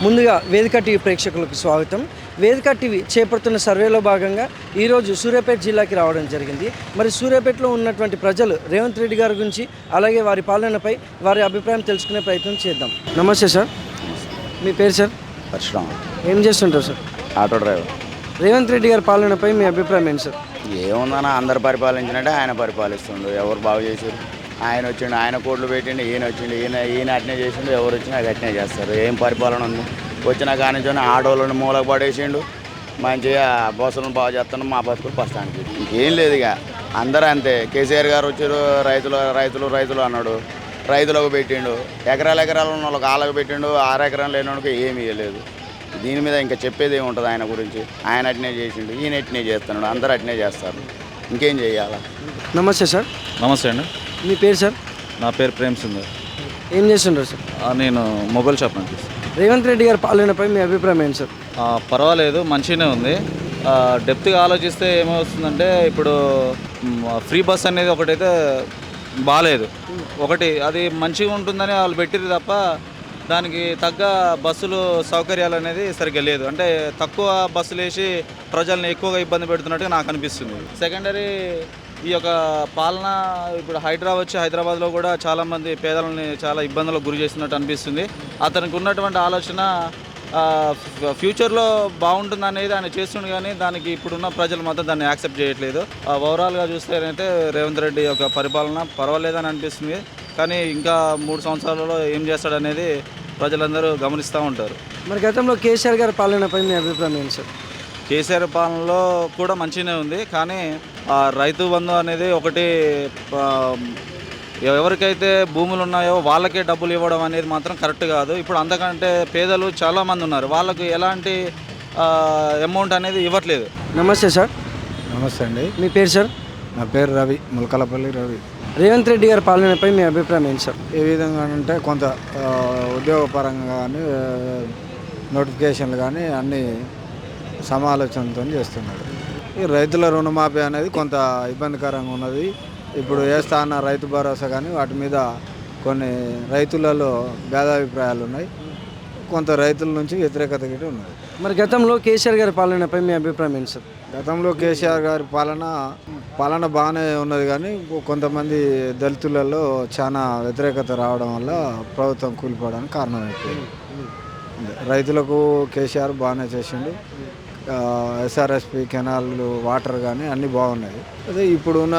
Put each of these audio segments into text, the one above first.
ముందుగా వేదిక టీవీ ప్రేక్షకులకు స్వాగతం. వేదిక టీవీ చేపడుతున్న సర్వేలో భాగంగా ఈరోజు సూర్యాపేట జిల్లాకి రావడం జరిగింది. మరి సూర్యాపేటలో ఉన్నటువంటి ప్రజలు రేవంత్ రెడ్డి గారి గురించి అలాగే వారి పాలనపై వారి అభిప్రాయం తెలుసుకునే ప్రయత్నం చేద్దాం. నమస్తే సార్, మీ పేరు సార్? పరశురామ. ఏం చేస్తుంటారు sir? Auto driver. Revanth Reddy గారి పాలనపై మీ అభిప్రాయం ఏంటి సార్? ఏముందన్నా, అందరు పరిపాలించినట్టే ఆయన పరిపాలిస్తుండు. ఎవరు బాగు చేసారు? ఆయన వచ్చిండు, ఆయన కోట్లు పెట్టిండు, ఈయన వచ్చిండు, ఈయన అట్నే చేసిండు. ఎవరు వచ్చినా అట్నే చేస్తారు. ఏం పరిపాలన ఉంది? వచ్చిన కానించొని ఆటోలను మూలకు పడేసిండు. మంచిగా బస్సులను బాగు చేస్తున్నాం, మా బతుకులు ప్రస్తుతానికి ఇంకేం లేదు. ఇక అందరూ అంతే. కేసీఆర్ గారు వచ్చారు, రైతులు అన్నాడు, రైతులకు పెట్టిండు. ఎకరాలు ఉన్న వాళ్ళకి ఆళ్ళకు పెట్టిండు, 6 ఎకరాలు లేని వాళ్ళకి ఏమీ ఇవ్వలేదు. దీని మీద ఇంకా చెప్పేది ఏముంటుంది ఆయన గురించి? ఆయన అట్నే చేసిండు, ఈయన అట్నే చేస్తున్నాడు, అందరూ అట్నే చేస్తారు. ఇంకేం చేయాలా? నమస్తే సార్. నమస్తే అండి. మీ పేరు సార్? నా పేరు ప్రేమ్ సుందర్. ఏం చేస్తుంటారు సార్? నేను మొబైల్ షాప్ నుంచి. రేవంత్ రెడ్డి గారి పాలనపై మీ అభిప్రాయం ఏంటి సార్? పర్వాలేదు, మంచిగానే ఉంది. డెప్త్గా ఆలోచిస్తే ఏమవుతుందంటే, ఇప్పుడు ఫ్రీ బస్ అనేది ఒకటైతే బాగాలేదు. ఒకటి అది మంచిగా ఉంటుందని వాళ్ళు పెట్టిరు తప్ప దానికి తగ్గ బస్సులు సౌకర్యాలు అనేది సరిగ్గా లేదు. అంటే తక్కువ బస్సులు వేసి ప్రజల్ని ఎక్కువగా ఇబ్బంది పెడుతున్నట్టుగా నాకు అనిపిస్తుంది. సెకండరీ ఈ యొక్క పాలన ఇప్పుడు హైదరాబాద్లో కూడా చాలామంది పేదలని చాలా ఇబ్బందులకు గురి చేస్తున్నట్టు అనిపిస్తుంది. అతనికి ఉన్నటువంటి ఆలోచన ఫ్యూచర్లో బాగుంటుంది అనేది ఆయన చేస్తుండే, కానీ దానికి ఇప్పుడున్న ప్రజలు మాత్రం దాన్ని యాక్సెప్ట్ చేయట్లేదు. ఓవరాల్గా చూస్తేనైతే రేవంత్ రెడ్డి యొక్క పరిపాలన పర్వాలేదని అనిపిస్తుంది. కానీ ఇంకా 3 సంవత్సరాలలో ఏం చేస్తాడనేది ప్రజలందరూ గమనిస్తూ ఉంటారు. మరి గతంలో కేసీఆర్ గారి పాలనపై మీ అభిప్రాయం ఏంటి సార్? కేసీఆర్ పాలనలో కూడా మంచిగానే ఉంది, కానీ రైతు బంధు అనేది ఒకటి, ఎవరికైతే భూములు ఉన్నాయో వాళ్ళకే డబ్బులు ఇవ్వడం అనేది మాత్రం కరెక్ట్ కాదు. ఇప్పుడు అంతకంటే పేదలు చాలామంది ఉన్నారు, వాళ్ళకు ఎలాంటి అమౌంట్ అనేది ఇవ్వట్లేదు. నమస్తే సార్. నమస్తే అండి. మీ పేరు సార్? నా పేరు రవి, ములకలపల్లి రవి. రేవంత్ రెడ్డి గారి పాలనపై మీ అభిప్రాయం ఏంటి సార్? ఏ విధంగా అంటే కొంత ఉద్యోగపరంగా కానీ నోటిఫికేషన్లు కానీ అన్ని సమాలోచనతో చేస్తున్నాడు. ఈ రైతుల రుణమాఫీ అనేది కొంత ఇబ్బందికరంగా ఉన్నది. ఇప్పుడు వేస్తా అన్న రైతు భరోసా కానీ వాటి మీద కొన్ని రైతులలో భేదాభిప్రాయాలు ఉన్నాయి. కొంత రైతుల నుంచి వ్యతిరేకత కూడా ఉన్నది. మరి గతంలో కేసీఆర్ గారి పాలనపై మీ అభిప్రాయం ఏంటి సార్? గతంలో కేసీఆర్ గారి పాలన బాగానే ఉన్నది, కానీ కొంతమంది దళితులలో చాలా వ్యతిరేకత రావడం వల్ల ప్రభుత్వం కూలిపోవడానికి కారణమైపోయింది. రైతులకు కేసీఆర్ బాగానే చేసిండు. ఎస్ఆర్ఎస్పి కెనాల్లు, వాటర్ కానీ అన్నీ బాగున్నాయి. అదే ఇప్పుడున్న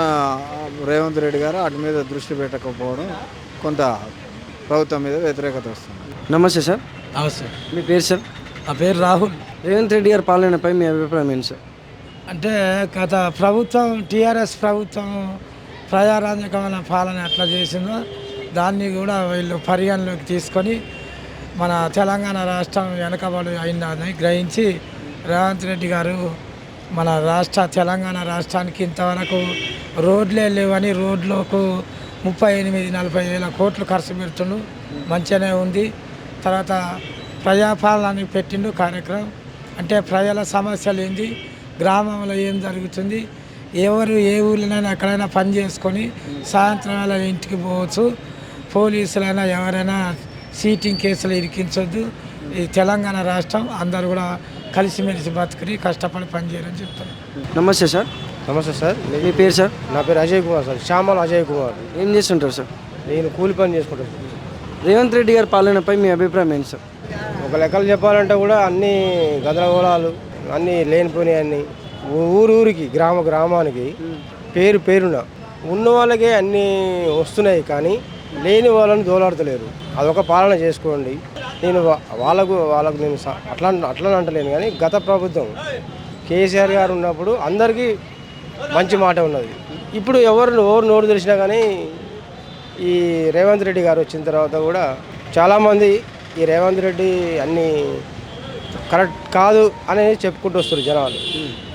రేవంత్ రెడ్డి గారు వాటి మీద దృష్టి పెట్టకపోవడం కొంత ప్రభుత్వం మీద వ్యతిరేకత వస్తుంది. నమస్తే సార్. నమస్తే. మీ పేరు సార్? నా పేరు రాహుల్. రేవంత్ రెడ్డి గారి పాలనపై మీ అభిప్రాయం ఏంటి సార్? అంటే గత ప్రభుత్వం, టీఆర్ఎస్ ప్రభుత్వం ప్రజారాజ్యకమైన పాలన ఎట్లా చేసిందో దాన్ని కూడా వీళ్ళు పరిగణలోకి తీసుకొని మన తెలంగాణ రాష్ట్రం వెనకబడి అయిందని గ్రహించి రేవంత్ రెడ్డి గారు మన తెలంగాణ రాష్ట్రానికి ఇంతవరకు రోడ్లే లేవని రోడ్లకు 38-40 వేల కోట్లు ఖర్చు పెడుతుండు. మంచిగానే ఉంది. తర్వాత ప్రజాపాలన పెట్టిండు కార్యక్రమం. అంటే ప్రజల సమస్యలు ఏంది, గ్రామంలో ఏం జరుగుతుంది, ఎవరు ఏ ఊళ్ళైనా ఎక్కడైనా పని చేసుకొని సాయంత్రం వేళ ఇంటికి పోవచ్చు. పోలీసులైనా ఎవరైనా సీటింగ్ కేసులు ఇరికించొద్దు. ఈ తెలంగాణ రాష్ట్రం అందరూ కూడా కలిసిమెలిసి బతుకుని కష్టపడి పనిచేయాలని చెప్తాను. నమస్తే సార్. నమస్తే సార్. మీ పేరు సార్? నా పేరు అజయ్ కుమార్ సార్, శ్యామల అజయ్ కుమార్. ఏం చేస్తుంటారు సార్? నేను కూలి పని చేసుకుంటాను. రేవంత్ రెడ్డి గారి పాలనపై మీ అభిప్రాయం ఏంటి సార్? ఒక లెక్కలు చెప్పాలంటే కూడా అన్ని గందరగోళాలు, అన్నీ లేనిపోయినాయి. అన్నీ ఊరికి గ్రామానికి పేరున ఉన్న వాళ్ళకే అన్నీ వస్తున్నాయి, కానీ లేని వాళ్ళని దోలాడతలేరు. అదొక పాలన చేసుకోండి. నేను వాళ్ళకు నేను అట్లా అంటలేను, కానీ గత ప్రభుత్వం కేసీఆర్ గారు ఉన్నప్పుడు అందరికీ మంచి మాట ఉన్నది. ఇప్పుడు ఎవరు నోరు తెలిసినా కానీ ఈ రేవంత్ రెడ్డి గారు వచ్చిన తర్వాత కూడా చాలామంది ఈ రేవంత్ రెడ్డి అన్నీ కరెక్ట్ కాదు అనేది చెప్పుకుంటూ వస్తారు జనాలు.